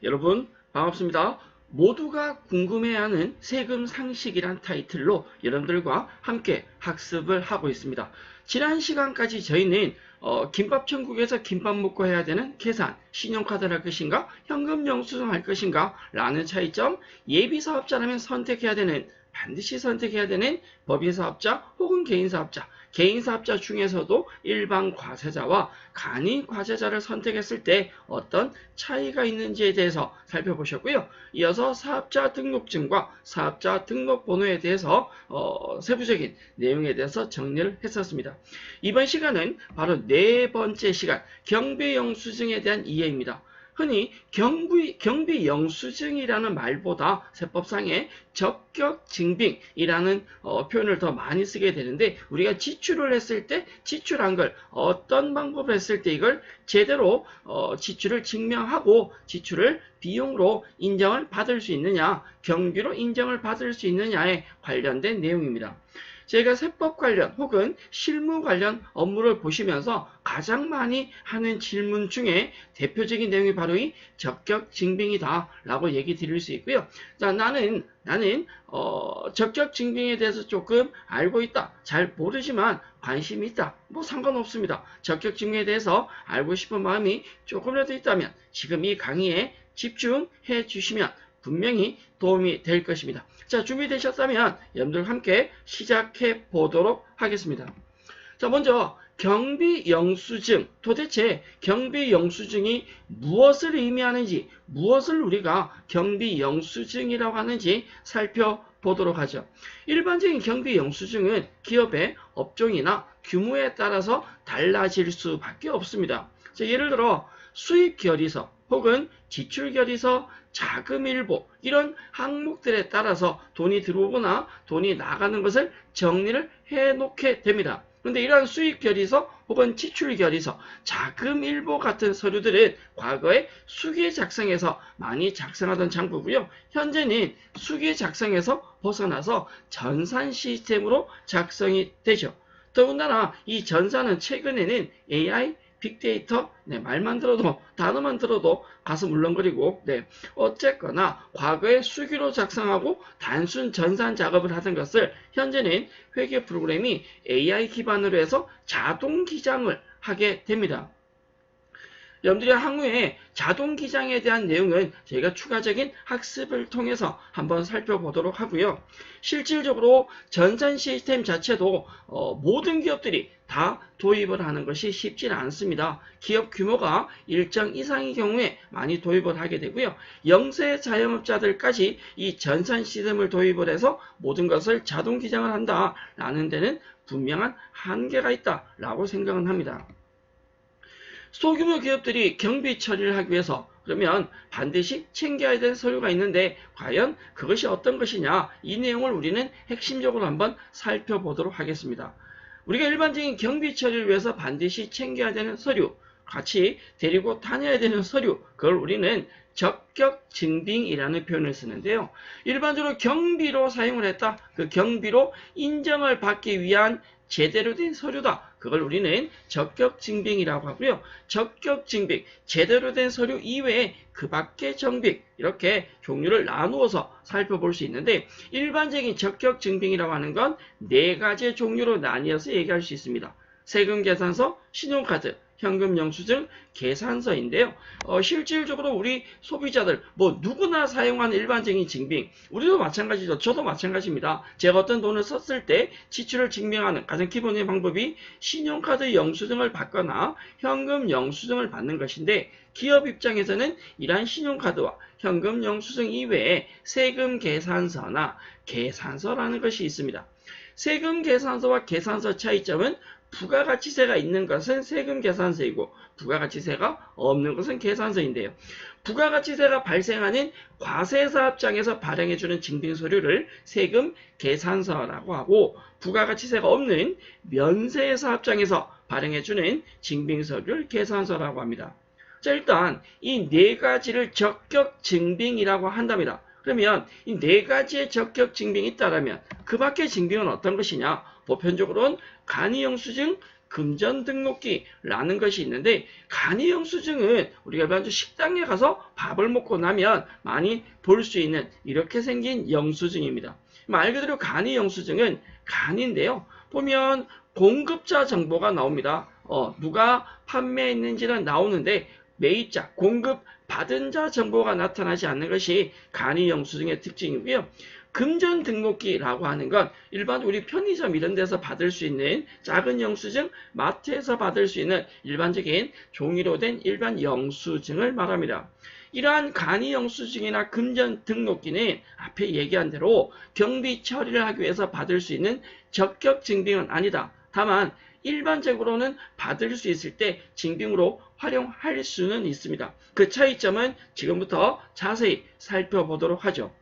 여러분 반갑습니다. 모두가 궁금해하는 세금 상식이란 타이틀로 여러분들과 함께 학습을 하고 있습니다. 지난 시간까지 저희는 김밥 천국에서 김밥 먹고 해야 되는 계산, 신용카드를 할 것인가, 현금 영수증 할 것인가 라는 차이점, 예비사업자라면 선택해야 되는, 반드시 선택해야 되는 법인사업자 혹은 개인사업자, 개인사업자 중에서도 일반 과세자와 간이 과세자를 선택했을 때 어떤 차이가 있는지에 대해서 살펴보셨고요. 이어서 사업자 등록증과 사업자 등록번호에 대해서 세부적인 내용에 대해서 정리를 했었습니다. 이번 시간은 바로 네 번째 시간, 경비영수증에 대한 이해입니다. 흔히 경비영수증이라는 말보다 세법상의 적격증빙이라는 표현을 더 많이 쓰게 되는데, 우리가 지출을 했을 때 지출한 걸 어떤 방법을 했을 때 이걸 제대로 지출을 증명하고 지출을 비용으로 인정을 받을 수 있느냐, 경비로 인정을 받을 수 있느냐에 관련된 내용입니다. 제가 세법 관련 혹은 실무 관련 업무를 보시면서 가장 많이 하는 질문 중에 대표적인 내용이 바로 이 적격증빙이다 라고 얘기 드릴 수 있고요. 자, 나는 적격증빙에 대해서 조금 알고 있다, 잘 모르지만 관심이 있다, 뭐 상관없습니다. 적격증빙에 대해서 알고 싶은 마음이 조금이라도 있다면 지금 이 강의에 집중해 주시면 분명히 도움이 될 것입니다. 자, 준비되셨다면 여러분들 함께 시작해 보도록 하겠습니다. 자, 먼저 경비영수증, 도대체 경비영수증이 무엇을 의미하는지, 무엇을 우리가 경비영수증이라고 하는지 살펴보도록 하죠. 일반적인 경비영수증은 기업의 업종이나 규모에 따라서 달라질 수밖에 없습니다. 자, 예를 들어 수입결의서 혹은 지출결의서, 자금일보, 이런 항목들에 따라서 돈이 들어오거나 돈이 나가는 것을 정리를 해놓게 됩니다. 그런데 이러한 수입결의서 혹은 지출결의서, 자금일보 같은 서류들은 과거에 수기 작성에서 많이 작성하던 장부고요. 현재는 수기 작성에서 벗어나서 전산 시스템으로 작성이 되죠. 더군다나 이 전산은 최근에는 AI, 빅데이터, 말만 들어도, 단어만 들어도 가슴 울렁거리고, 어쨌거나 과거에 수기로 작성하고 단순 전산 작업을 하던 것을 현재는 회계 프로그램이 AI 기반으로 해서 자동 기장을 하게 됩니다. 여러분들이 향후에 자동 기장에 대한 내용은 저희가 추가적인 학습을 통해서 한번 살펴보도록 하고요. 실질적으로 전산 시스템 자체도 모든 기업들이 다 도입을 하는 것이 쉽지는 않습니다. 기업 규모가 일정 이상의 경우에 많이 도입을 하게 되고요. 영세 자영업자들까지 이 전산 시스템을 도입을 해서 모든 것을 자동 기장을 한다라는 데는 분명한 한계가 있다라고 생각은 합니다. 소규모 기업들이 경비 처리를 하기 위해서 그러면 반드시 챙겨야 될 서류가 있는데 과연 그것이 어떤 것이냐, 이 내용을 우리는 핵심적으로 한번 살펴보도록 하겠습니다. 우리가 일반적인 경비 처리를 위해서 반드시 챙겨야 되는 서류, 같이 데리고 다녀야 되는 서류, 그걸 우리는 적격증빙이라는 표현을 쓰는데요. 일반적으로 경비로 사용을 했다, 그 경비로 인정을 받기 위한 제대로 된 서류다, 그걸 우리는 적격증빙이라고 하고요. 적격증빙, 제대로 된 서류 이외에 그 밖의 정빙, 이렇게 종류를 나누어서 살펴볼 수 있는데, 일반적인 적격증빙이라고 하는 건 네 가지의 종류로 나뉘어서 얘기할 수 있습니다. 세금계산서, 신용카드, 현금영수증, 계산서인데요. 실질적으로 우리 소비자들 누구나 사용하는 일반적인 증빙, 우리도 마찬가지죠. 저도 마찬가지입니다. 제가 어떤 돈을 썼을 때 지출을 증명하는 가장 기본적인 방법이 신용카드 영수증을 받거나 현금 영수증을 받는 것인데, 기업 입장에서는 이러한 신용카드와 현금 영수증 이외에 세금 계산서나 계산서라는 것이 있습니다. 세금 계산서와 계산서 차이점은 부가가치세가 있는 것은 세금 계산서이고 부가가치세가 없는 것은 계산서인데요. 부가가치세가 발생하는 과세사업장에서 발행해주는 증빙서류를 세금 계산서라고 하고, 부가가치세가 없는 면세사업장에서 발행해주는 증빙서류를 계산서라고 합니다. 자, 일단 이 네 가지를 적격증빙이라고 한답니다. 그러면 이 네 가지의 적격증빙이 있다면 그 밖의 증빙은 어떤 것이냐? 보편적으로는 간이영수증, 금전 등록기라는 것이 있는데, 간이 영수증은 우리가 일반적으로 식당에 가서 밥을 먹고 나면 많이 볼 수 있는 이렇게 생긴 영수증입니다. 말 그대로 간이 영수증은 간인데요. 보면 공급자 정보가 나옵니다. 누가 판매했는지는 나오는데 매입자, 공급 받은 자 정보가 나타나지 않는 것이 간이 영수증의 특징이고요. 금전 등록기라고 하는 건 일반 우리 편의점 이런 데서 받을 수 있는 작은 영수증, 마트에서 받을 수 있는 일반적인 종이로 된 일반 영수증을 말합니다. 이러한 간이 영수증이나 금전 등록기는 앞에 얘기한 대로 경비 처리를 하기 위해서 받을 수 있는 적격 증빙은 아니다. 다만 일반적으로는 받을 수 있을 때 증빙으로 활용할 수는 있습니다. 그 차이점은 지금부터 자세히 살펴보도록 하죠.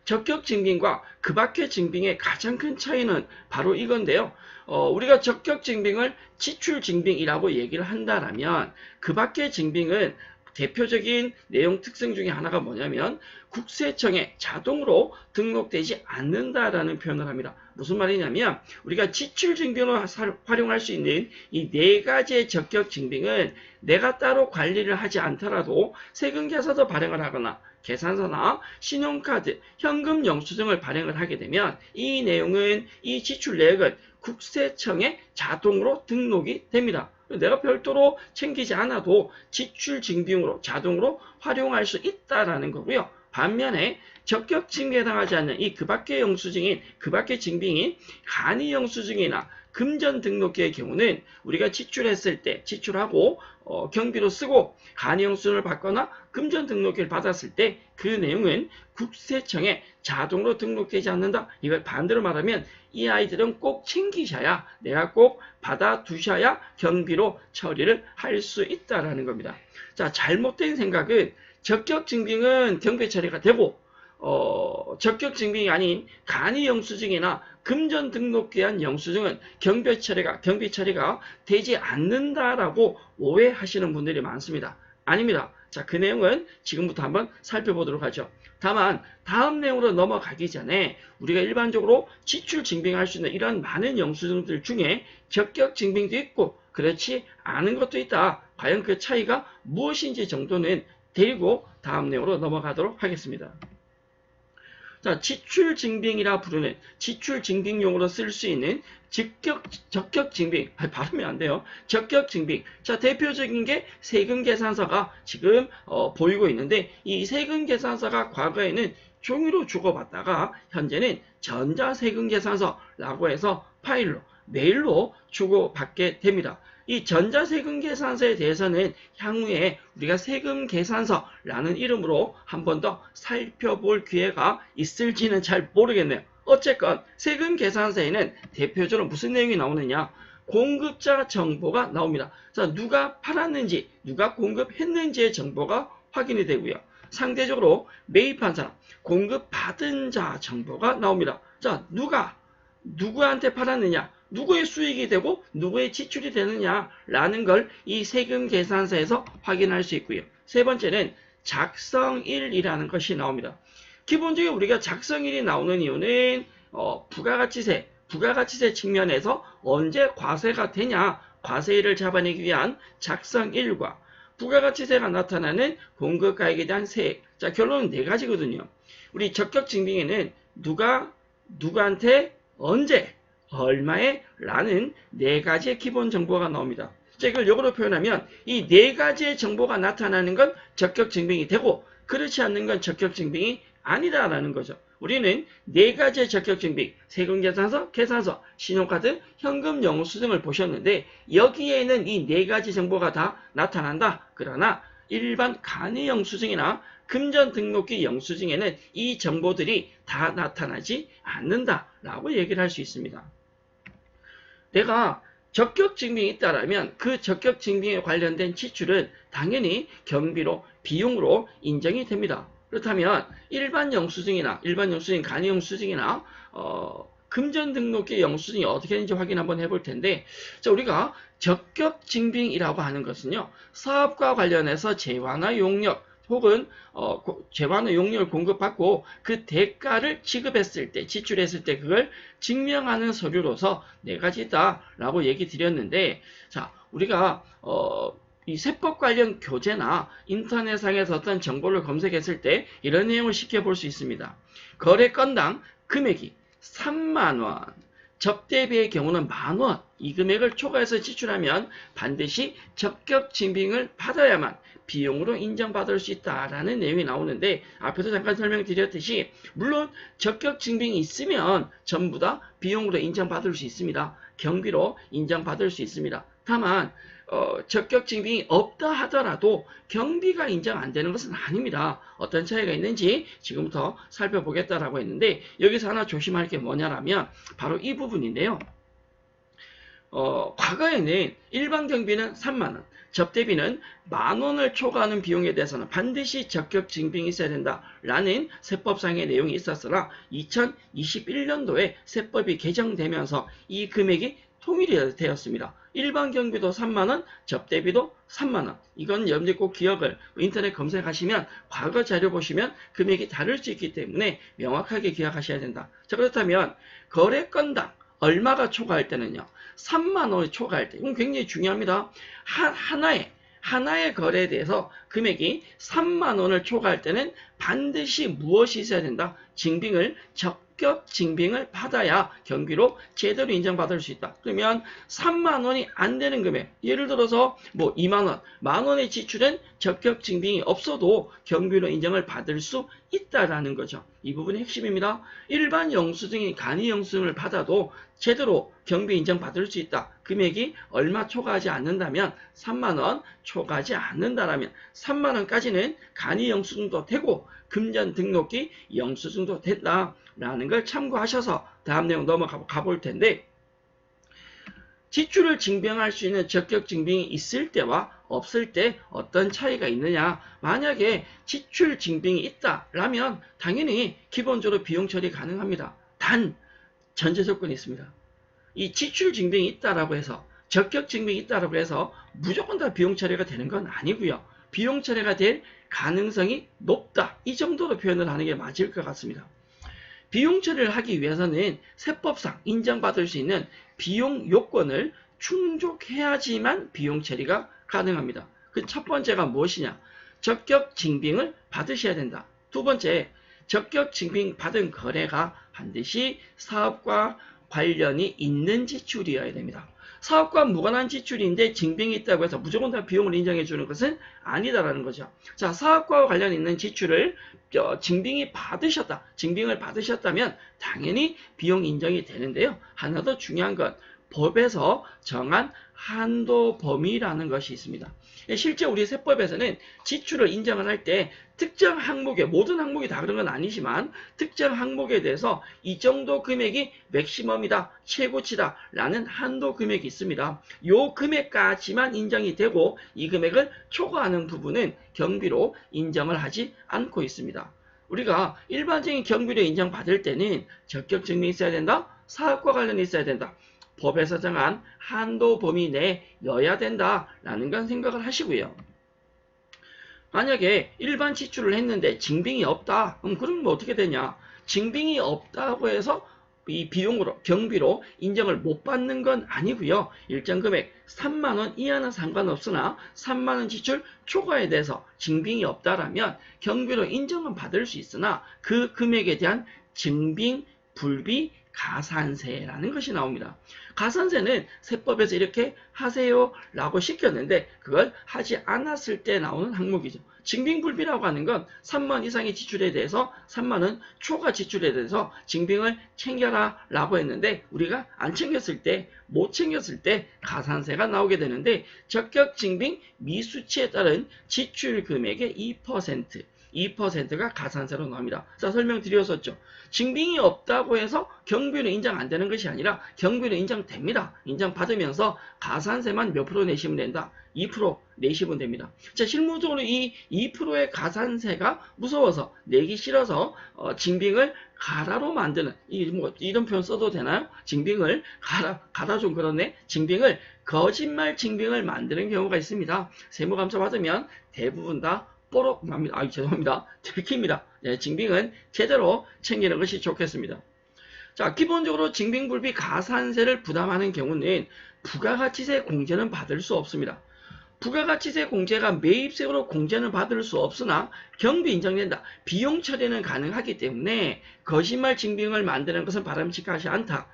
적격 증빙과 그 밖의 증빙의 가장 큰 차이는 바로 이건데요. 우리가 적격 증빙을 지출 증빙이라고 얘기를 한다면 그 밖의 증빙은 대표적인 내용 특성 중에 하나가 뭐냐면 국세청에 자동으로 등록되지 않는다라는 표현을 합니다. 무슨 말이냐면 우리가 지출 증빙으로 활용할 수 있는 이 네 가지의 적격 증빙은 내가 따로 관리를 하지 않더라도 세금계산서 발행을 하거나 계산서나 신용카드, 현금 영수증을 발행을 하게 되면 이 내용은 이 지출 내역은 국세청에 자동으로 등록이 됩니다. 내가 별도로 챙기지 않아도 지출 증빙으로 자동으로 활용할 수 있다라는 거고요. 반면에 적격 증빙에 해당하지 않는 이 그 밖의 영수증인 그 밖의 증빙인 간이 영수증이나 금전 등록기의 경우는 우리가 지출했을 때 지출하고 경비로 쓰고 간이 영수증을 받거나 금전 등록기를 받았을 때 그 내용은 국세청에 자동으로 등록되지 않는다. 이걸 반대로 말하면 이 아이들은 꼭 챙기셔야 내가 꼭 받아두셔야 경비로 처리를 할 수 있다라는 겁니다. 자, 잘못된 생각은 적격 증빙은 경비 처리가 되고 적격 증빙이 아닌 간이 영수증이나 금전 등록기한 영수증은 경비 처리가 되지 않는다라고 오해하시는 분들이 많습니다. 아닙니다. 자, 그 내용은 지금부터 한번 살펴보도록 하죠. 다만 다음 내용으로 넘어가기 전에 우리가 일반적으로 지출 증빙할 수 있는 이런 많은 영수증들 중에 적격 증빙도 있고 그렇지 않은 것도 있다. 과연 그 차이가 무엇인지 정도는 데리고 다음 내용으로 넘어가도록 하겠습니다. 자, 지출 증빙이라 부르는 지출 증빙용으로 쓸 수 있는 적격 증빙, 발음이 안 돼요. 적격 증빙. 자, 대표적인 게 세금 계산서가 지금 보이고 있는데 이 세금 계산서가 과거에는 종이로 주고받다가 현재는 전자세금 계산서라고 해서 파일로 메일로 주고받게 됩니다. 이 전자세금 계산서에 대해서는 향후에 우리가 세금 계산서라는 이름으로 한 번 더 살펴볼 기회가 있을지는 잘 모르겠네요. 어쨌건 세금 계산서에는 대표적으로 무슨 내용이 나오느냐? 공급자 정보가 나옵니다. 자, 누가 팔았는지, 누가 공급했는지의 정보가 확인이 되고요. 상대적으로 매입한 사람, 공급받은 자 정보가 나옵니다. 자, 누구한테 팔았느냐? 누구의 수익이 되고 누구의 지출이 되느냐라는 걸 이 세금 계산서에서 확인할 수 있고요. 세 번째는 작성일이라는 것이 나옵니다. 기본적으로 우리가 작성일이 나오는 이유는 부가가치세 측면에서 언제 과세가 되냐, 과세일을 잡아내기 위한 작성일과 부가가치세가 나타나는 공급가액에 대한 세액. 자, 결론은 네 가지거든요. 우리 적격 증빙에는 누구한테 언제 얼마에 라는 네 가지의 기본 정보가 나옵니다. 자, 이걸 역으로 표현하면 이 네 가지의 정보가 나타나는 건 적격 증빙이 되고 그렇지 않는 건 적격 증빙이 아니다라는 거죠. 우리는 네 가지의 적격 증빙, 세금계산서, 계산서, 신용카드, 현금 영수증을 보셨는데 여기에는 이 네 가지 정보가 다 나타난다. 그러나 일반 간이 영수증이나 금전 등록기 영수증에는 이 정보들이 다 나타나지 않는다라고 얘기를 할 수 있습니다. 내가 적격 증빙이 있다라면 그 적격 증빙에 관련된 지출은 당연히 경비로, 비용으로 인정이 됩니다. 그렇다면 일반 영수증, 간이 영수증이나 금전 등록기 영수증이 어떻게 되는지 확인 한번 해볼 텐데, 자, 우리가 적격 증빙이라고 하는 것은요, 사업과 관련해서 재화나 용역, 혹은 재환의 용료를 공급받고 그 대가를 지급했을 때, 지출했을 때 그걸 증명하는 서류로서 네 가지다라고 얘기 드렸는데, 자, 우리가 이 세법 관련 교재나 인터넷상에서 어떤 정보를 검색했을 때 이런 내용을 쉽게 볼 수 있습니다. 거래 건당 금액이 3만원, 접대비의 경우는 만원, 이 금액을 초과해서 지출하면 반드시 적격 증빙을 받아야만 비용으로 인정받을 수 있다라는 내용이 나오는데, 앞에서 잠깐 설명드렸듯이 물론 적격 증빙이 있으면 전부 다 비용으로 인정받을 수 있습니다. 경비로 인정받을 수 있습니다. 다만 적격 증빙이 없다 하더라도 경비가 인정 안 되는 것은 아닙니다. 어떤 차이가 있는지 지금부터 살펴보겠다라고 했는데, 여기서 하나 조심할 게 뭐냐라면 바로 이 부분인데요. 과거에는 일반 경비는 3만원, 접대비는 만원을 초과하는 비용에 대해서는 반드시 적격 증빙이 있어야 된다라는 세법상의 내용이 있었으나 2021년도에 세법이 개정되면서 이 금액이 통일이 되었습니다. 일반 경비도 3만원, 접대비도 3만원. 이건 여러분들 꼭 기억을, 인터넷 검색하시면 과거 자료 보시면 금액이 다를 수 있기 때문에 명확하게 기억하셔야 된다. 자, 그렇다면 거래 건당 얼마가 초과할 때는요, 3만원이 초과할 때, 이건 굉장히 중요합니다. 하나의 거래에 대해서 금액이 3만원을 초과할 때는 반드시 무엇이 있어야 된다? 증빙을, 적격 증빙을 받아야 경비로 제대로 인정받을 수 있다. 그러면 3만원이 안 되는 금액, 예를 들어서 뭐 2만원, 만원의 지출은 적격 증빙이 없어도 경비로 인정을 받을 수 있다라는 거죠. 이 부분이 핵심입니다. 일반 영수증이 간이 영수증을 받아도 제대로 경비 인정받을 수 있다. 금액이 얼마 초과하지 않는다면, 3만원 초과하지 않는다라면 3만원까지는 간이 영수증도 되고 금전 등록기 영수증도 된다라는 걸 참고하셔서 다음 내용 넘어가 볼 텐데, 지출을 증명할 수 있는 적격 증빙이 있을 때와 없을 때 어떤 차이가 있느냐. 만약에 지출 증빙이 있다라면 당연히 기본적으로 비용 처리 가능합니다. 단 전제 조건이 있습니다. 이 지출 증빙이 있다라고 해서, 적격 증빙이 있다라고 해서 무조건 다 비용 처리가 되는 건 아니고요. 비용 처리가 될 가능성이 높다, 이 정도로 표현을 하는 게 맞을 것 같습니다. 비용 처리를 하기 위해서는 세법상 인정받을 수 있는 비용 요건을 충족해야지만 비용 처리가 가능합니다. 그 첫 번째가 무엇이냐? 적격 증빙을 받으셔야 된다. 두 번째, 적격 증빙 받은 거래가 반드시 사업과 관련이 있는 지출이어야 됩니다. 사업과 무관한 지출인데 증빙이 있다고 해서 무조건 다 비용을 인정해 주는 것은 아니다라는 거죠. 자, 사업과 관련 있는 지출을 증빙을 받으셨다면 당연히 비용 인정이 되는데요. 하나 더 중요한 건 법에서 정한 한도 범위라는 것이 있습니다. 실제 우리 세법에서는 지출을 인정을 할 때 특정 항목에, 모든 항목이 다 그런 건 아니지만 특정 항목에 대해서 이 정도 금액이 맥시멈이다, 최고치다 라는 한도 금액이 있습니다. 이 금액까지만 인정이 되고 이 금액을 초과하는 부분은 경비로 인정을 하지 않고 있습니다. 우리가 일반적인 경비로 인정받을 때는 적격 증명이 있어야 된다, 사업과 관련이 있어야 된다, 법에서 정한 한도 범위 내여야 된다라는 건 생각을 하시고요. 만약에 일반 지출을 했는데 증빙이 없다, 그럼 뭐 어떻게 되냐? 증빙이 없다고 해서 이 비용으로, 경비로 인정을 못 받는 건 아니고요. 일정 금액 3만원 이하는 상관없으나 3만원 지출 초과에 대해서 증빙이 없다라면 경비로 인정은 받을 수 있으나 그 금액에 대한 증빙 불비 가산세라는 것이 나옵니다. 가산세는 세법에서 이렇게 하세요 라고 시켰는데 그걸 하지 않았을 때 나오는 항목이죠. 증빙불비라고 하는 건 3만 이상의 지출에 대해서 3만원 초과 지출에 대해서 증빙을 챙겨라 라고 했는데 우리가 안 챙겼을 때, 못 챙겼을 때 가산세가 나오게 되는데, 적격 증빙 미수치에 따른 지출 금액의 2%가 가산세로 나옵니다. 자, 설명드렸었죠. 증빙이 없다고 해서 경비로 인정 안 되는 것이 아니라 경비로 인정됩니다. 인정받으면서 가산세만 몇 프로 내시면 된다? 2% 내시면 됩니다. 자, 실무적으로 이 2%의 가산세가 무서워서, 내기 싫어서 증빙을 가라로 만드는, 이런 표현 써도 되나요? 증빙을 가라 좀 그렇네. 증빙을 거짓말 증빙을 만드는 경우가 있습니다. 세무감사 받으면 대부분 다 뽀록 납니다. 죄송합니다. 들킵니다. 네, 징빙은 제대로 챙기는 것이 좋겠습니다. 자, 기본적으로 징빙불비 가산세를 부담하는 경우는 부가가치세 공제는 받을 수 없습니다. 부가가치세 공제가 매입세로 공제는 받을 수 없으나 경비 인정된다. 비용 처리는 가능하기 때문에 거짓말 징빙을 만드는 것은 바람직하지 않다.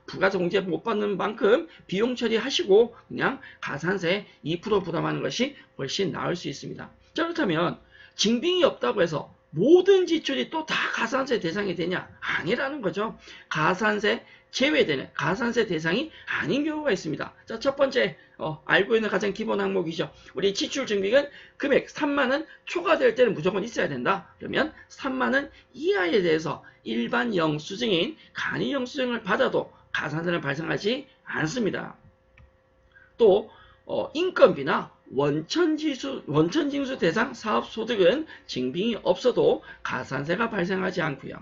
부가세 공제 못 받는 만큼 비용 처리하시고 그냥 가산세 2% 부담하는 것이 훨씬 나을 수 있습니다. 자, 그렇다면 징빙이 없다고 해서 모든 지출이 또 다 가산세 대상이 되냐? 아니라는 거죠. 가산세 제외되는 가산세 대상이 아닌 경우가 있습니다. 자, 첫 번째 알고 있는 가장 기본 항목이죠. 우리 지출 증빙은 금액 3만원 초과될 때는 무조건 있어야 된다. 그러면 3만원 이하에 대해서 일반 영수증인 간이 영수증을 받아도 가산세는 발생하지 않습니다. 또 인건비나 원천징수 대상 사업소득은 증빙이 없어도 가산세가 발생하지 않고요.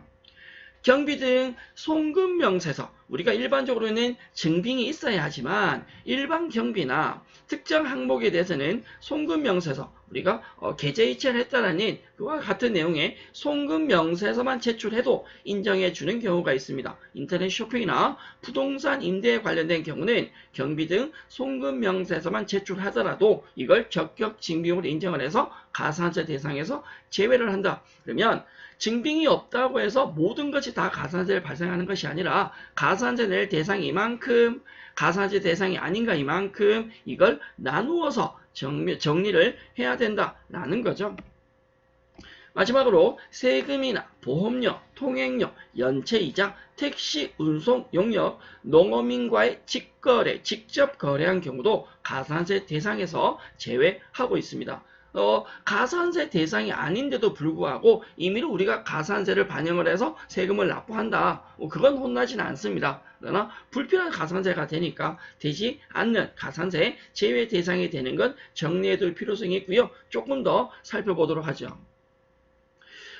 경비 등 송금명세서, 우리가 일반적으로는 증빙이 있어야 하지만 일반 경비나 특정 항목에 대해서는 송금명세서, 우리가 계좌이체를 했다라는 그와 같은 내용의 송금명세서만 제출해도 인정해주는 경우가 있습니다. 인터넷 쇼핑이나 부동산 임대에 관련된 경우는 경비 등 송금명세서만 제출하더라도 이걸 적격 증빙으로 인정을 해서 가산세 대상에서 제외를 한다. 그러면 증빙이 없다고 해서 모든 것이 다 가산세를 발생하는 것이 아니라 가산세 낼 대상이 이만큼, 가산세 대상이 아닌가 이만큼 이걸 나누어서 정리를 해야 된다라는 거죠. 마지막으로 세금이나 보험료, 통행료, 연체이자, 택시, 운송, 용역, 농어민과의 직거래, 직접 거래한 경우도 가산세 대상에서 제외하고 있습니다. 가산세 대상이 아닌데도 불구하고 임의로 우리가 가산세를 반영을 해서 세금을 납부한다. 그건 혼나지는 않습니다. 그러나 불필요한 가산세가 되니까 되지 않는 가산세 제외 대상이 되는 건 정리해둘 필요성이 있고요. 조금 더 살펴보도록 하죠.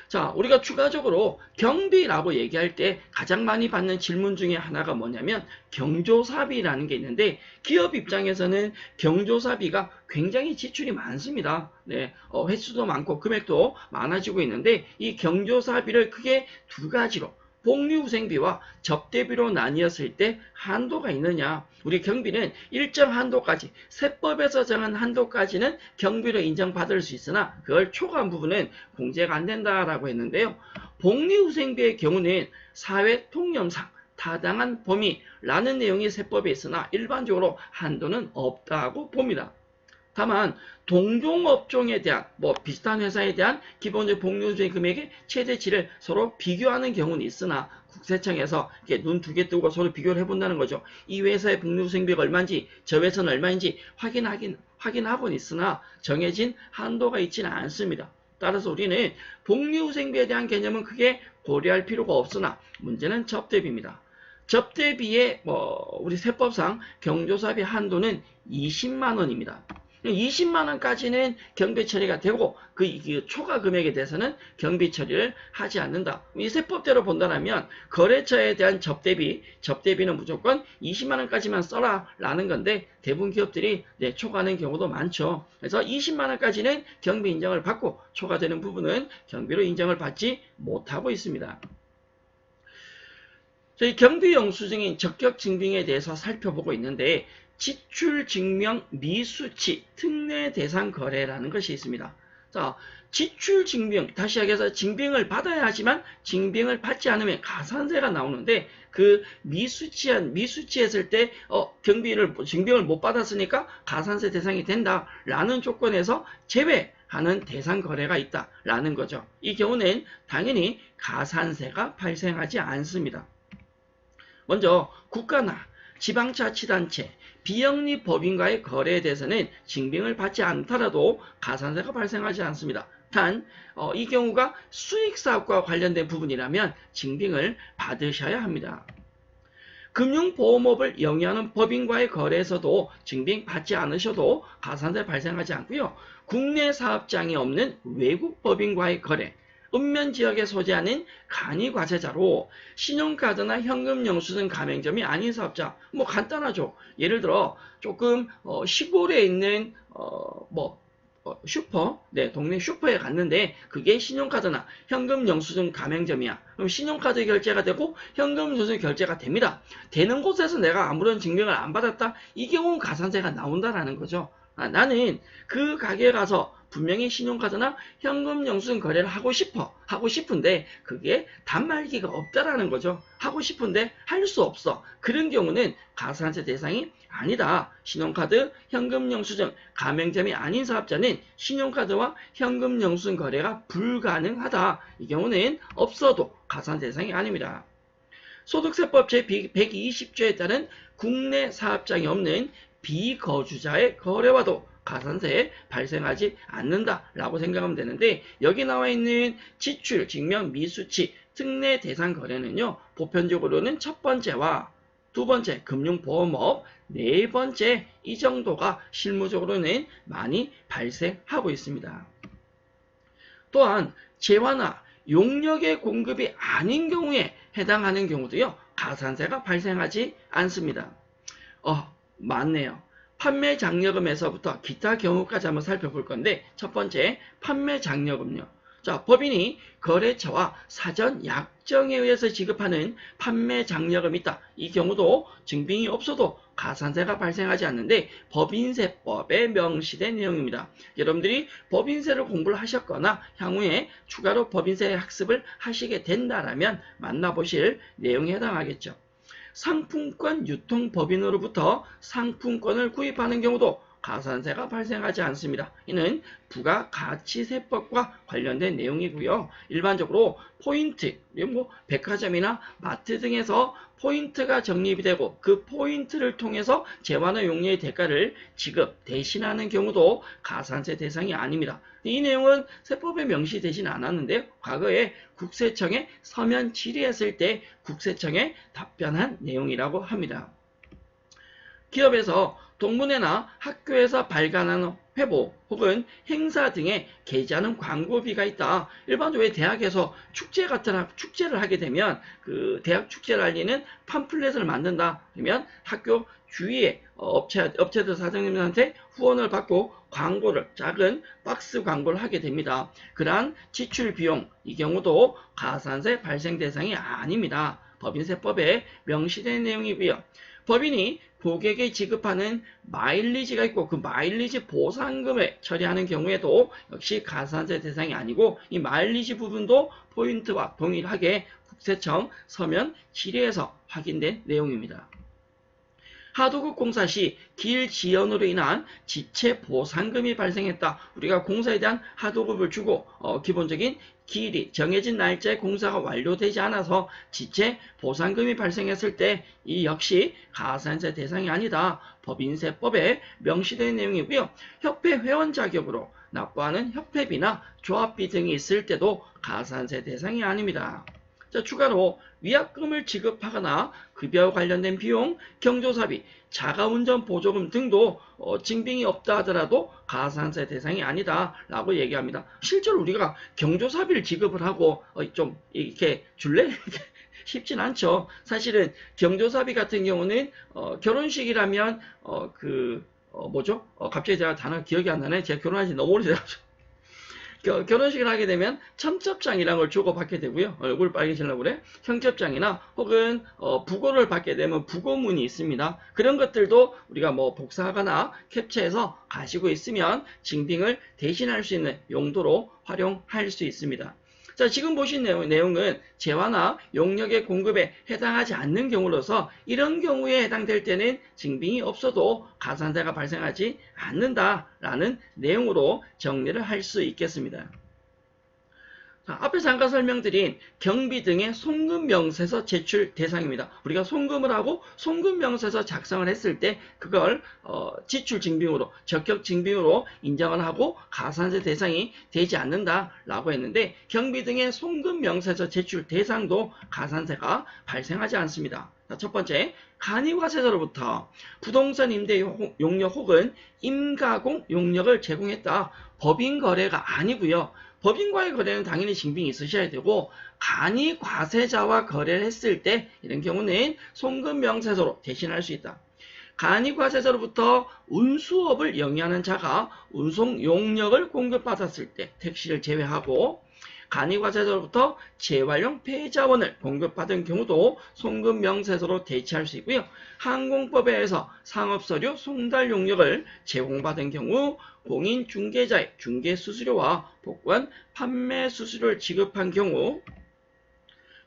자, 우리가 추가적으로 경비라고 얘기할 때 가장 많이 받는 질문 중에 하나가 뭐냐면 경조사비라는 게 있는데 기업 입장에서는 경조사비가 굉장히 지출이 많습니다. 네, 횟수도 많고 금액도 많아지고 있는데 이 경조사비를 크게 두 가지로 복리후생비와 접대비로 나뉘었을 때 한도가 있느냐. 우리 경비는 일정 한도까지, 세법에서 정한 한도까지는 경비로 인정받을 수 있으나 그걸 초과한 부분은 공제가 안 된다라고 했는데요. 복리후생비의 경우는 사회 통념상 타당한 범위라는 내용이 세법에 있으나 일반적으로 한도는 없다고 봅니다. 다만 동종업종에 대한 비슷한 회사에 대한 기본적 복리후생 금액의 최대치를 서로 비교하는 경우는 있으나 국세청에서 눈 두 개 뜨고 서로 비교를 해본다는 거죠. 이 회사의 복리후생비가 얼마인지 저 회사는 얼마인지 확인하고는 있으나 정해진 한도가 있지는 않습니다. 따라서 우리는 복리후생비에 대한 개념은 크게 고려할 필요가 없으나 문제는 접대비입니다. 접대비의 우리 세법상 경조사비 한도는 20만 원입니다. 20만 원까지는 경비 처리가 되고 그 초과 금액에 대해서는 경비 처리를 하지 않는다. 이 세법대로 본다면 거래처에 대한 접대비는 무조건 20만 원까지만 써라 라는 건데 대부분 기업들이 초과하는 경우도 많죠. 그래서 20만 원까지는 경비 인정을 받고 초과되는 부분은 경비로 인정을 받지 못하고 있습니다. 저희 경비영수증인 적격증빙에 대해서 살펴보고 있는데 지출증명 미수치 특례 대상 거래라는 것이 있습니다. 자, 지출증명, 다시 얘기해서 증빙을 받아야 하지만 증빙을 받지 않으면 가산세가 나오는데 그 미수치했을 때 증빙을 못 받았으니까 가산세 대상이 된다라는 조건에서 제외하는 대상 거래가 있다라는 거죠. 이 경우는 당연히 가산세가 발생하지 않습니다. 먼저 국가나 지방자치단체, 비영리 법인과의 거래에 대해서는 증빙을 받지 않더라도 가산세가 발생하지 않습니다. 단 이 경우가 수익사업과 관련된 부분이라면 증빙을 받으셔야 합니다. 금융보험업을 영위하는 법인과의 거래에서도 증빙 받지 않으셔도 가산세 발생하지 않고요. 국내 사업장이 없는 외국 법인과의 거래, 읍면지역에 소재하는 간이과세자로 신용카드나 현금영수증 가맹점이 아닌 사업자, 간단하죠. 예를 들어 조금 시골에 있는 슈퍼, 동네 슈퍼에 갔는데 그게 신용카드나 현금 영수증 가맹점이야. 그럼 신용카드 결제가 되고 현금 영수증 결제가 됩니다. 되는 곳에서 내가 아무런 증명을 안 받았다? 이 경우는 가산세가 나온다라는 거죠. 나는 그 가게에 가서 분명히 신용카드나 현금 영수증 거래를 하고 싶은데 그게 단말기가 없다라는 거죠. 하고 싶은데 할 수 없어. 그런 경우는 가산세 대상이 아니다. 신용카드, 현금 영수증, 가맹점이 아닌 사업자는 신용카드와 현금 영수증 거래가 불가능하다. 이 경우는 없어도 가산세 대상이 아닙니다. 소득세법 제120조에 따른 국내 사업장이 없는 비거주자의 거래와도 가산세 발생하지 않는다라고 생각하면 되는데 여기 나와 있는 지출, 증명, 미수치, 특례 대상 거래는요. 보편적으로는 첫 번째와 두 번째 금융보험업, 네 번째 이 정도가 실무적으로는 많이 발생하고 있습니다. 또한 재화나 용역의 공급이 아닌 경우에 해당하는 경우도요. 가산세가 발생하지 않습니다. 맞네요. 판매 장려금에서부터 기타 경우까지 한번 살펴볼 건데 첫 번째 판매 장려금요. 자, 법인이 거래처와 사전 약정에 의해서 지급하는 판매 장려금이 있다. 이 경우도 증빙이 없어도 가산세가 발생하지 않는데 법인세법에 명시된 내용입니다. 여러분들이 법인세를 공부를 하셨거나 향후에 추가로 법인세 학습을 하시게 된다라면 만나보실 내용에 해당하겠죠. 상품권 유통법인으로부터 상품권을 구입하는 경우도 가산세가 발생하지 않습니다. 이는 부가가치세법과 관련된 내용이고요. 일반적으로 포인트, 백화점이나 마트 등에서 포인트가 적립이 되고 그 포인트를 통해서 재화나 용료의 대가를 지급, 대신하는 경우도 가산세 대상이 아닙니다. 이 내용은 세법에 명시되진 않았는데요. 과거에 국세청에 서면 질의했을 때 국세청에 답변한 내용이라고 합니다. 기업에서 동문회나 학교에서 발간하는 회보 혹은 행사 등에 게재하는 광고비가 있다. 일반적으로 대학에서 축제를 하게 되면 그 대학 축제를 알리는 팜플렛을 만든다. 그러면 학교 주위에 업체들 사장님들한테 후원을 받고 광고를 작은 박스 광고를 하게 됩니다. 그러한 지출 비용 이 경우도 가산세 발생 대상이 아닙니다. 법인세법에 명시된 내용이고요. 법인이 고객에 지급하는 마일리지가 있고 그 마일리지 보상금을 처리하는 경우에도 역시 가산세 대상이 아니고 이 마일리지 부분도 포인트와 동일하게 국세청 서면 질의에서 확인된 내용입니다. 하도급 공사 시 길 지연으로 인한 지체 보상금이 발생했다. 우리가 공사에 대한 하도급을 주고 기본적인 길이 정해진 날짜에 공사가 완료되지 않아서 지체 보상금이 발생했을 때 이 역시 가산세 대상이 아니다. 법인세법에 명시된 내용이고요. 협회 회원 자격으로 납부하는 협회비나 조합비 등이 있을 때도 가산세 대상이 아닙니다. 자, 추가로 위약금을 지급하거나 급여와 관련된 비용, 경조사비, 자가운전 보조금 등도 증빙이 없다 하더라도 가산세 대상이 아니다 라고 얘기합니다. 실제로 우리가 경조사비를 지급을 하고 좀 이렇게 줄래? 쉽진 않죠. 사실은 경조사비 같은 경우는 결혼식이라면 갑자기 제가 단어가 기억이 안 나네. 제가 결혼한 지 너무 오래돼가지고. 결혼식을 하게 되면 청첩장이라는 걸 주고받게 되고요. 얼굴 빨개지려고 그래. 청첩장이나 혹은 부고를 받게 되면 부고문이 있습니다. 그런 것들도 우리가 복사하거나 캡처해서 가지고 있으면 증빙을 대신할 수 있는 용도로 활용할 수 있습니다. 자, 지금 보신 내용은 재화나 용역의 공급에 해당하지 않는 경우로서 이런 경우에 해당될 때는 증빙이 없어도 가산세가 발생하지 않는다라는 내용으로 정리를 할 수 있겠습니다. 자, 앞에 잠깐 설명드린 경비 등의 송금명세서 제출 대상입니다. 우리가 송금을 하고 송금명세서 작성을 했을 때 그걸 지출 증빙으로 적격 증빙으로 인정을 하고 가산세 대상이 되지 않는다라고 했는데 경비 등의 송금명세서 제출 대상도 가산세가 발생하지 않습니다. 자, 첫 번째, 간이과세서로부터 부동산 임대 용역 혹은 임가공 용역을 제공했다. 법인 거래가 아니고요. 법인과의 거래는 당연히 증빙이 있으셔야 되고 간이 과세자와 거래를 했을 때 이런 경우는 송금명세서로 대신할 수 있다. 간이과세자로부터 운수업을 영위하는 자가 운송 용역을 공급받았을 때 택시를 제외하고 간이과세자로부터 재활용 폐자원을 공급받은 경우도 송금명세서로 대체할 수 있고요. 항공법에 의해서 상업서류 송달 용역을 제공받은 경우 공인중개자의 중개수수료와 복권 판매 수수료를 지급한 경우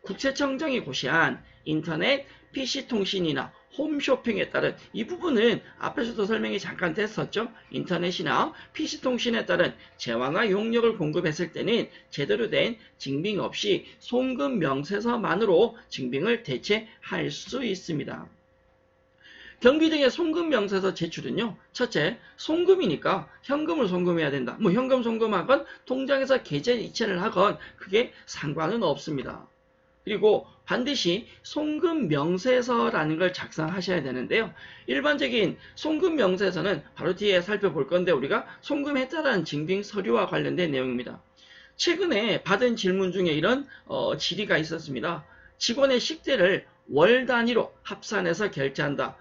국세청장이 고시한 인터넷 PC통신이나 홈쇼핑에 따른 이 부분은 앞에서도 설명이 잠깐 됐었죠. 인터넷이나 PC통신에 따른 재화나 용역을 공급했을 때는 제대로 된 증빙 없이 송금명세서만으로 증빙을 대체할 수 있습니다. 경비 등의 송금명세서 제출은요. 첫째, 송금이니까 현금을 송금해야 된다. 뭐 현금 송금하건 통장에서 계좌 이체를 하건 그게 상관은 없습니다. 그리고 반드시 송금명세서라는 걸 작성하셔야 되는데요. 일반적인 송금명세서는 바로 뒤에 살펴볼 건데 우리가 송금했다라는 증빙 서류와 관련된 내용입니다. 최근에 받은 질문 중에 이런 질의가 있었습니다. 직원의 식대를 월 단위로 합산해서 결제한다.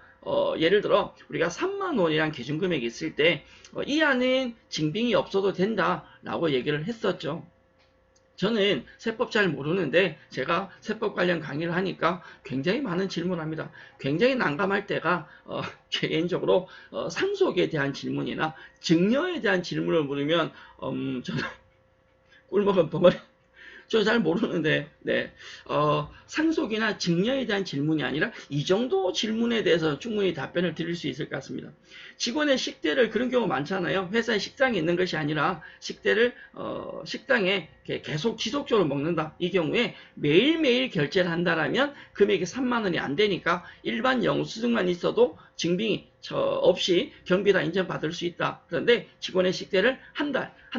예를 들어 우리가 3만 원이란 기준금액이 있을 때 이 안은 증빙이 없어도 된다라고 얘기를 했었죠. 저는 세법 잘 모르는데 제가 세법 관련 강의를 하니까 굉장히 많은 질문을 합니다. 굉장히 난감할 때가 개인적으로 상속에 대한 질문이나 증여에 대한 질문을 물으면 저는 꿀먹은 벙어리 저 잘 모르는데 상속이나 증여에 대한 질문이 아니라 이 정도 질문에 대해서 충분히 답변을 드릴 수 있을 것 같습니다. 직원의 식대를 그런 경우 많잖아요. 회사에 식당이 있는 것이 아니라 식대를 식당에 계속 지속적으로 먹는다. 이 경우에 매일매일 결제를 한다라면 금액이 3만 원이 안 되니까 일반 영수증만 있어도 증빙이 없이 경비다 인정받을 수 있다. 그런데 직원의 식대를 한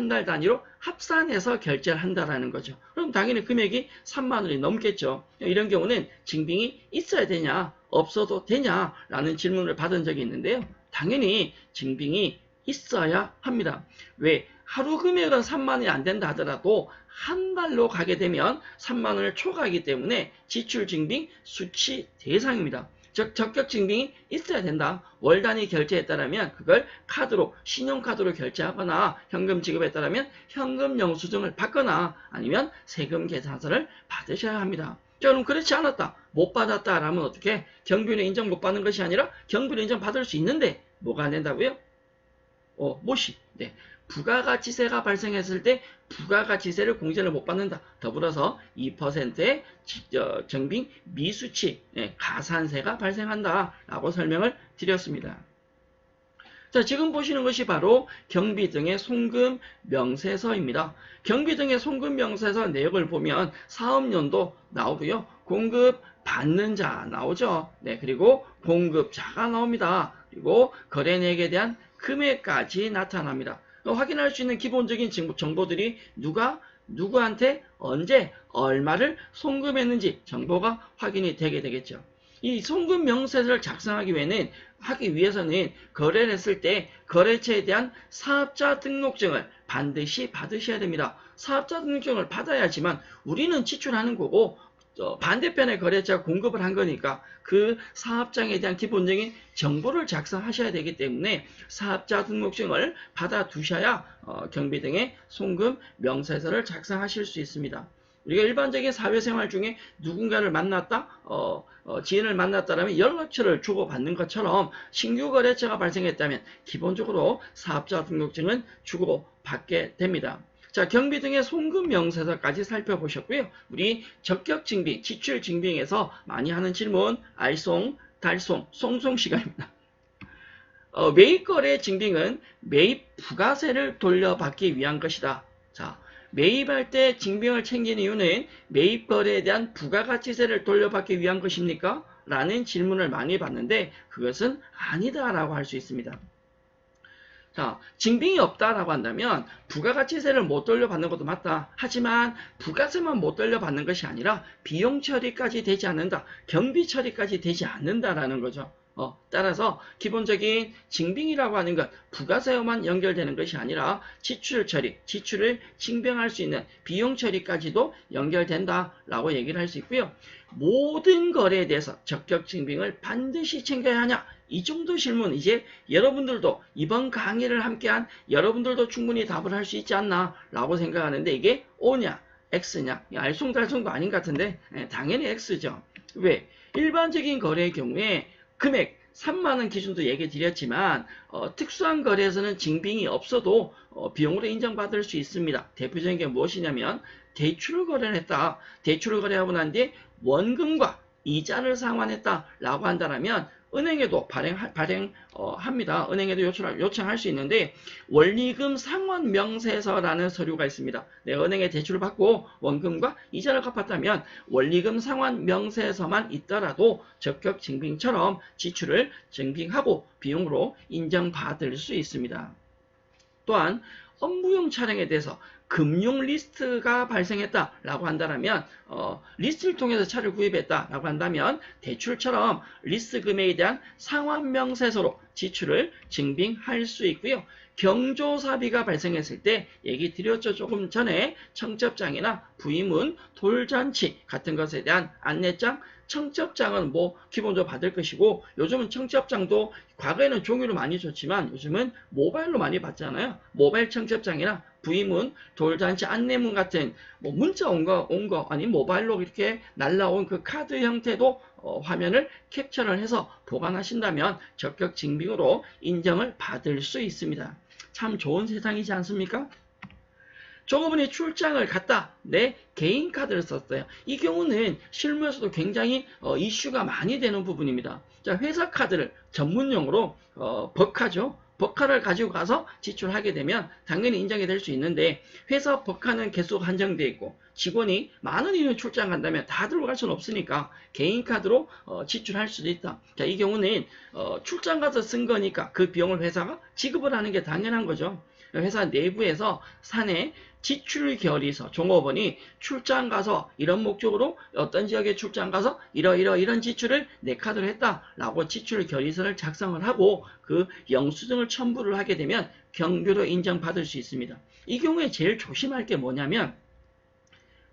달 단위로 합산해서 결제를 한다라는 거죠. 그럼 당연히 금액이 3만 원이 넘겠죠. 이런 경우는 증빙이 있어야 되냐 없어도 되냐라는 질문을 받은 적이 있는데요. 당연히 증빙이 있어야 합니다. 왜? 하루 금액은 3만 원이 안 된다 하더라도 한 달로 가게 되면 3만 원을 초과하기 때문에 지출 증빙 수치 대상입니다. 즉 적격 증빙이 있어야 된다. 월 단위 결제했다면 그걸 카드로 신용카드로 결제하거나 현금 지급했다면 현금 영수증을 받거나 아니면 세금 계산서를 받으셔야 합니다. 자, 그럼 그렇지 않았다. 못 받았다라면 어떻게? 경비로 인정 못 받는 것이 아니라 경비로 인정 받을 수 있는데 뭐가 안 된다고요? 못이. 네. 부가가치세가 발생했을 때 부가가치세를 공제를 못 받는다. 더불어서 2%의 정빙 미수치, 가산세가 발생한다. 라고 설명을 드렸습니다. 자, 지금 보시는 것이 바로 경비 등의 송금 명세서입니다. 경비 등의 송금 명세서 내역을 보면 사업연도 나오고요. 공급 받는 자 나오죠. 네, 그리고 공급자가 나옵니다. 그리고 거래내역에 대한 금액까지 나타납니다. 확인할 수 있는 기본적인 정보들이 누가 누구한테 언제 얼마를 송금했는지 정보가 확인이 되게 되겠죠. 이 송금 명세서를 작성하기 위해서는 거래를 했을 때 거래처에 대한 사업자 등록증을 반드시 받으셔야 됩니다. 사업자 등록증을 받아야지만 우리는 지출하는 거고 반대편의 거래처가 공급을 한 거니까 그 사업장에 대한 기본적인 정보를 작성하셔야 되기 때문에 사업자 등록증을 받아 두셔야 경비 등의 송금 명세서를 작성하실 수 있습니다. 우리가 일반적인 사회생활 중에 누군가를 만났다, 지인을 만났다라면 연락처를 주고받는 것처럼 신규 거래처가 발생했다면 기본적으로 사업자 등록증은 주고받게 됩니다. 자, 경비 등의 송금 명세서까지 살펴보셨고요. 우리 적격 증빙, 지출 증빙에서 많이 하는 질문, 알송, 달송, 송송 시간입니다. 매입 거래 증빙은 매입 부가세를 돌려받기 위한 것이다. 자, 매입할 때 증빙을 챙기는 이유는 매입 거래에 대한 부가가치세를 돌려받기 위한 것입니까? 라는 질문을 많이 받는데 그것은 아니다라고 할 수 있습니다. 자, 증빙이 없다라고 한다면 부가가치세를 못 돌려받는 것도 맞다. 하지만 부가세만 못 돌려받는 것이 아니라 비용 처리까지 되지 않는다. 경비 처리까지 되지 않는다라는 거죠. 따라서 기본적인 징빙이라고 하는 건 부가세와만 연결되는 것이 아니라 지출 처리, 지출을 징병할 수 있는 비용 처리까지도 연결된다라고 얘기를 할 수 있고요. 모든 거래에 대해서 적격 징빙을 반드시 챙겨야 하냐? 이 정도 질문 이제 여러분들도 이번 강의를 함께한 여러분들도 충분히 답을 할 수 있지 않나 라고 생각하는데 이게 O냐 X냐 알쏭달쏭도 아닌 것 같은데 당연히 X죠. 왜? 일반적인 거래의 경우에 금액 3만원 기준도 얘기 드렸지만 특수한 거래에서는 징빙이 없어도 비용으로 인정받을 수 있습니다. 대표적인 게 무엇이냐면 대출을 거래를 했다. 대출을 거래하고 난 뒤에 원금과 이자를 상환했다라고 한다면 은행에도 발행합니다. 은행에도 요청할 수 있는데 원리금 상환 명세서라는 서류가 있습니다. 내가 은행에 대출을 받고 원금과 이자를 갚았다면 원리금 상환 명세서만 있더라도 적격 증빙처럼 지출을 증빙하고 비용으로 인정받을 수 있습니다. 또한 업무용 차량에 대해서 금융 리스트가 발생했다라고 한다면 리스트를 통해서 차를 구입했다라고 한다면 대출처럼 리스트 금액에 대한 상환 명세서로 지출을 증빙할 수 있고요. 경조사비가 발생했을 때 얘기 드렸죠. 조금 전에 청첩장이나 부임문, 돌잔치 같은 것에 대한 안내장, 청첩장은 뭐 기본적으로 받을 것이고 요즘은 청첩장도 과거에는 종이로 많이 줬지만 요즘은 모바일로 많이 받잖아요. 모바일 청첩장이나 부임문, 돌잔치 안내문 같은 뭐 문자 온 거 아니 모바일로 이렇게 날라온 그 카드 형태도 화면을 캡처를 해서 보관하신다면 적격 증빙으로 인정을 받을 수 있습니다. 참 좋은 세상이지 않습니까? 종업원이 출장을 갔다. 내 개인 카드를 썼어요. 이 경우는 실무에서도 굉장히 이슈가 많이 되는 부분입니다. 자, 회사 카드를 전문용어로 버카죠. 버카를 가지고 가서 지출하게 되면 당연히 인정이 될 수 있는데 회사 버카는 계속 한정되어 있고 직원이 많은 인원 출장 간다면 다 들고 갈 수는 없으니까 개인 카드로 지출할 수도 있다. 자, 이 경우는 출장 가서 쓴 거니까 그 비용을 회사가 지급을 하는 게 당연한 거죠. 회사 내부에서 사내 지출 결의서 종업원이 출장 가서 이런 목적으로 어떤 지역에 출장 가서 이런 지출을 내 카드로 했다라고 지출 결의서를 작성을 하고 그 영수증을 첨부를 하게 되면 경비로 인정받을 수 있습니다. 이 경우에 제일 조심할 게 뭐냐면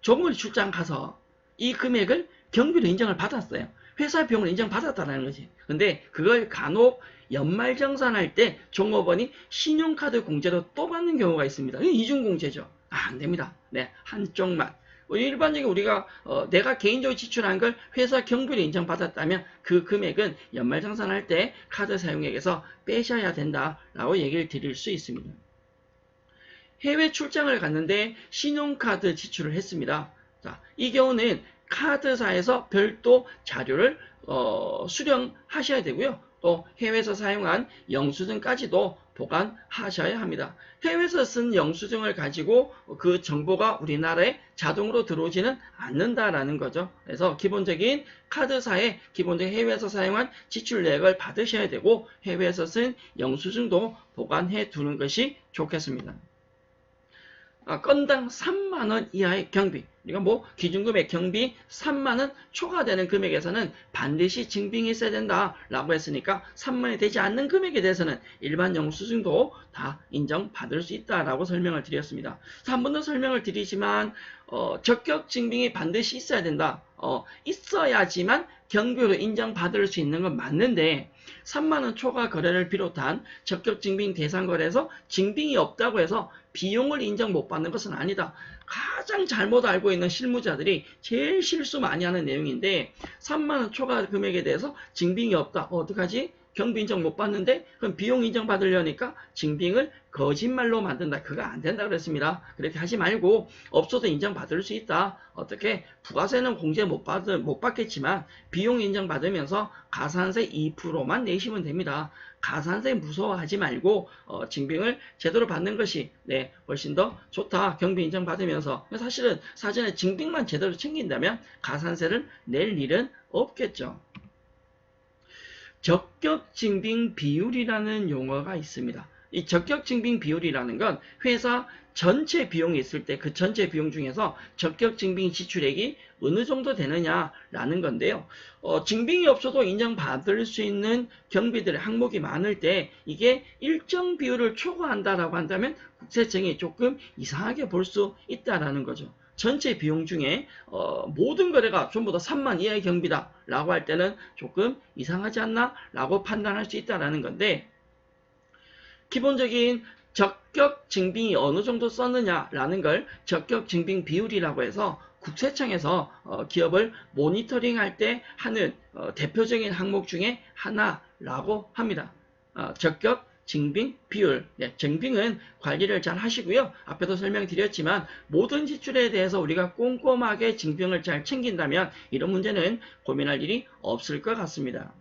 종업원이 출장 가서 이 금액을 경비로 인정을 받았어요. 회사 비용을 인정받았다는 거지. 근데 그걸 간혹 연말정산할 때 종업원이 신용카드 공제로 또 받는 경우가 있습니다. 이중공제죠. 안 됩니다. 네, 한쪽만. 일반적으로 우리가 내가 개인적으로 지출한 걸 회사 경비로 인정받았다면 그 금액은 연말정산할 때 카드 사용액에서 빼셔야 된다라고 얘기를 드릴 수 있습니다. 해외 출장을 갔는데 신용카드 지출을 했습니다. 자, 이 경우는 카드사에서 별도 자료를 수령하셔야 되고요. 또 해외에서 사용한 영수증까지도 보관하셔야 합니다. 해외에서 쓴 영수증을 가지고 그 정보가 우리나라에 자동으로 들어오지는 않는다라는 거죠. 그래서 기본적인 카드사에 기본적인 해외에서 사용한 지출 내역을 받으셔야 되고 해외에서 쓴 영수증도 보관해 두는 것이 좋겠습니다. 건당 3만원 이하의 경비, 그러니까 뭐 기준금액 경비 3만원 초과되는 금액에서는 반드시 증빙이 있어야 된다라고 했으니까 3만원이 되지 않는 금액에 대해서는 일반 영수증도 다 인정받을 수 있다라고 설명을 드렸습니다. 한 번 더 설명을 드리지만 적격 증빙이 반드시 있어야 된다. 있어야지만 경비로 인정받을 수 있는 건 맞는데 3만원 초과 거래를 비롯한 적격 증빙 대상 거래에서 증빙이 없다고 해서 비용을 인정 못 받는 것은 아니다. 가장 잘못 알고 있는 실무자들이 제일 실수 많이 하는 내용인데 3만원 초과 금액에 대해서 증빙이 없다. 어떡하지? 경비 인정 못 받는데 그럼 비용 인정 받으려니까 증빙을 거짓말로 만든다. 그거 안 된다 그랬습니다. 그렇게 하지 말고 없어도 인정 받을 수 있다. 어떻게 부가세는 공제 못 받겠지만 비용 인정 받으면서 가산세 2%만 내시면 됩니다. 가산세 무서워하지 말고 증빙을 제대로 받는 것이 훨씬 더 좋다. 경비 인정 받으면서 사실은 사전에 증빙만 제대로 챙긴다면 가산세를 낼 일은 없겠죠. 적격 증빙 비율이라는 용어가 있습니다. 이 적격증빙 비율이라는 건 회사 전체 비용이 있을 때 그 전체 비용 중에서 적격증빙 지출액이 어느 정도 되느냐라는 건데요. 증빙이 없어도 인정받을 수 있는 경비들의 항목이 많을 때 이게 일정 비율을 초과한다라고 한다면 국세청이 조금 이상하게 볼 수 있다라는 거죠. 전체 비용 중에 모든 거래가 전부 다 3만 이하의 경비다 라고 할 때는 조금 이상하지 않나 라고 판단할 수 있다라는 건데, 기본적인 적격 증빙이 어느 정도 썼느냐라는 걸 적격 증빙 비율이라고 해서 국세청에서 기업을 모니터링할 때 하는 대표적인 항목 중에 하나라고 합니다. 적격 증빙 비율. 네, 증빙은 관리를 잘 하시고요. 앞에도 설명드렸지만 모든 지출에 대해서 우리가 꼼꼼하게 증빙을 잘 챙긴다면 이런 문제는 고민할 일이 없을 것 같습니다.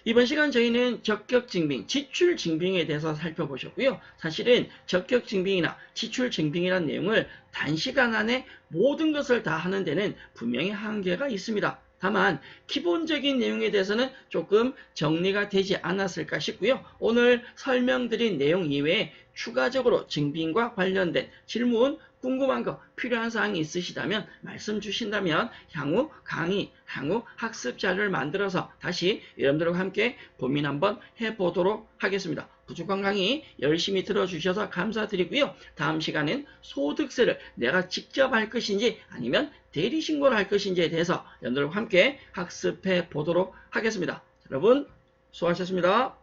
이번 시간 저희는 적격증빙, 지출증빙에 대해서 살펴보셨고요. 사실은 적격증빙이나 지출증빙이라는 내용을 단시간 안에 모든 것을 다 하는 데는 분명히 한계가 있습니다. 다만 기본적인 내용에 대해서는 조금 정리가 되지 않았을까 싶고요. 오늘 설명드린 내용 이외에 추가적으로 증빙과 관련된 질문, 궁금한 거, 필요한 사항이 있으시다면 말씀 주신다면 향후 강의, 향후 학습 자료를 만들어서 다시 여러분들과 함께 고민 한번 해보도록 하겠습니다. 부족한 강의 열심히 들어주셔서 감사드리고요. 다음 시간엔 소득세를 내가 직접 할 것인지 아니면 대리신고를 할 것인지에 대해서 여러분들과 함께 학습해 보도록 하겠습니다. 여러분 수고하셨습니다.